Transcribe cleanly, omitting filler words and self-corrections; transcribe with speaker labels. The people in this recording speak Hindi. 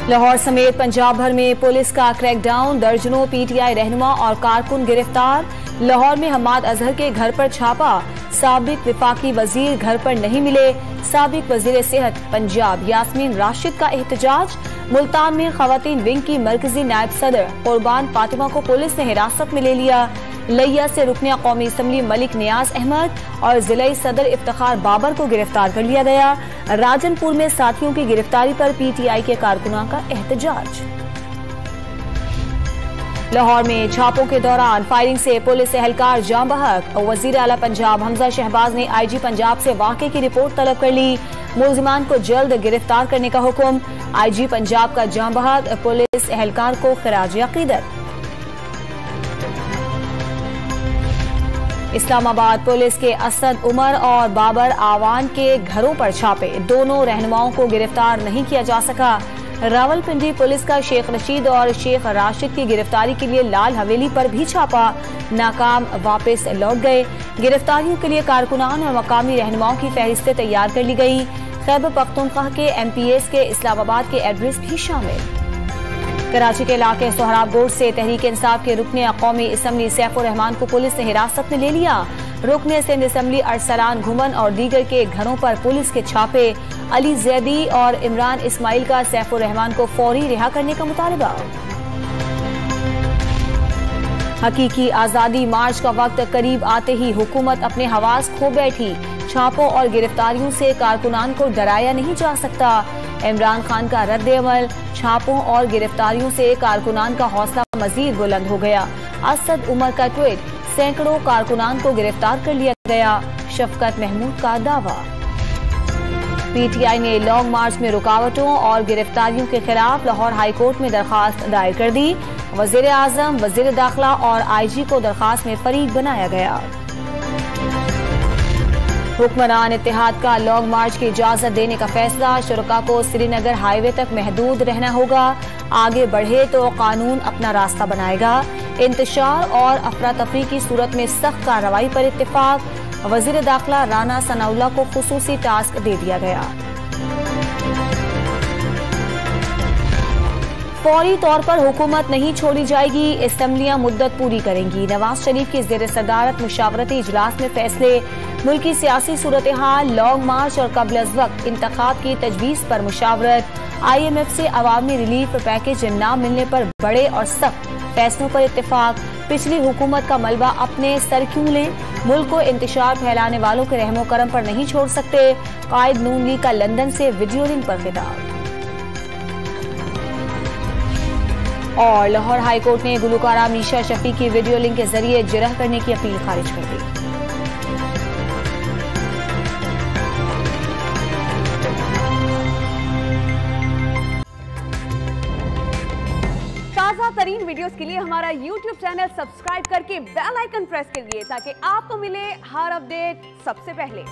Speaker 1: लाहौर समेत पंजाब भर में पुलिस का क्रैकडाउन, दर्जनों पीटीआई रहनुमा और कारकुन गिरफ्तार। लाहौर में हम्माद अजहर के घर पर छापा, साबिक विफाकी वजीर घर पर नहीं मिले। साबिक वजीर सेहत पंजाब यास्मीन राशिद का एहतजाज। मुल्तान में खवातीन विंग की मरकजी नायब सदर कुर्बान फातिमा को पुलिस ने हिरासत में ले लिया। लिया से रुकने कौमी असम्बली मलिक नियाज अहमद और जिला सदर इफ्तिखार बाबर को गिरफ्तार कर लिया गया। राजनपुर में साथियों की गिरफ्तारी पर पीटीआई के कारकुनां का एहतजाज। लाहौर में छापों के दौरान फायरिंग से पुलिस एहलकार जाँ बहक। वजीर आला पंजाब हमजा शहबाज ने आईजी पंजाब से वाक़े की रिपोर्ट तलब कर ली। मुलजिमान को जल्द गिरफ्तार करने का हुक्म। आईजी पंजाब का जाँ बहक पुलिस एहलकार को खिराज अकीदत। इस्लामाबाद पुलिस के असद उमर और बाबर आवान के घरों पर छापे, दोनों रहनुमाओं को गिरफ्तार नहीं किया जा सका। रावलपिंडी पुलिस का शेख रशीद और शेख राशिद की गिरफ्तारी के लिए लाल हवेली पर भी छापा, नाकाम, वापस लौट गए। गिरफ्तारियों के लिए कारकुनान और मकामी रहनुमाओं की फहरिस्तें तैयार कर ली गई। खैबर पख्तूनख्वा के एमपीएस के इस्लामाबाद के एड्रेस भी शामिल। कराची के इलाके सोहराबगोट से तहरीक इंसाफ के रुकने कौमी असम्बली सैफुर रहमान को पुलिस ने हिरासत में ले लिया। रुकने सिंध असम्बली अरसलान घुमन और दीगर के घरों पर पुलिस के छापे। अली जैदी और इमरान इस्माइल का सैफुर रहमान को फौरी रिहा करने का मुतालबा। हकीकी आजादी मार्च का वक्त करीब आते ही हुकूमत अपने हवास खो बैठी। छापों और गिरफ्तारियों से कारकुनान को डराया नहीं जा सकता। इमरान खान का रद्द अमल। छापों और गिरफ्तारियों से कारकुनान का हौसला मजीद बुलंद हो गया। असद उमर का ट्वीट, सैकड़ों कारकुनान को गिरफ्तार कर लिया गया। शफकत महमूद का दावा। पीटीआई ने लॉन्ग मार्च में रुकावटों और गिरफ्तारियों के खिलाफ लाहौर हाईकोर्ट में दरखास्त दायर कर दी। वजीर आजम, वजीर दाखिला और आईजी को दरखास्त में फरीक बनाया गया। हुक्मरान इत्तेहाद का लॉन्ग मार्च की इजाजत देने का फैसला। शुरका को श्रीनगर हाईवे तक महदूद रहना होगा। आगे बढ़े तो कानून अपना रास्ता बनाएगा। इंतशार और अफरा तफरी की सूरत में सख्त कार्रवाई पर इत्तेफाक। वजीर दाखिला राना सनाउल्लाह को खुसूसी टास्क दे दिया गया। फौरी तौर पर हुकूमत नहीं छोड़ी जाएगी, असम्बलियां मुद्दत पूरी करेंगी। नवाज शरीफ की ज़ेर सदारत मुशावरती इजलास में फैसले। मुल्की सियासी सूरत हाल, लॉन्ग मार्च और कबल अज़ वक्त इंतखाब की तजवीज़ पर मुशावरत। IMF से अवामी रिलीफ पैकेज न मिलने पर बड़े और सख्त फैसलों पर इत्तेफाक। पिछली हुकूमत का मलबा अपने सर क्यों लें, मुल्क को इंतशार फैलाने वालों के रहमो करम पर नहीं छोड़ सकते। कायद नून लीग का लंदन से वीडियो लिंक पर खिताब। और लाहौर हाईकोर्ट ने गुलकारा मीशा शफी की वीडियो लिंक के जरिए जिरह करने की अपील खारिज कर दी।
Speaker 2: ताज़ा तरीन वीडियोस के लिए हमारा YouTube चैनल सब्सक्राइब करके बेल आइकन प्रेस करिए ताकि आपको मिले हर अपडेट सबसे पहले।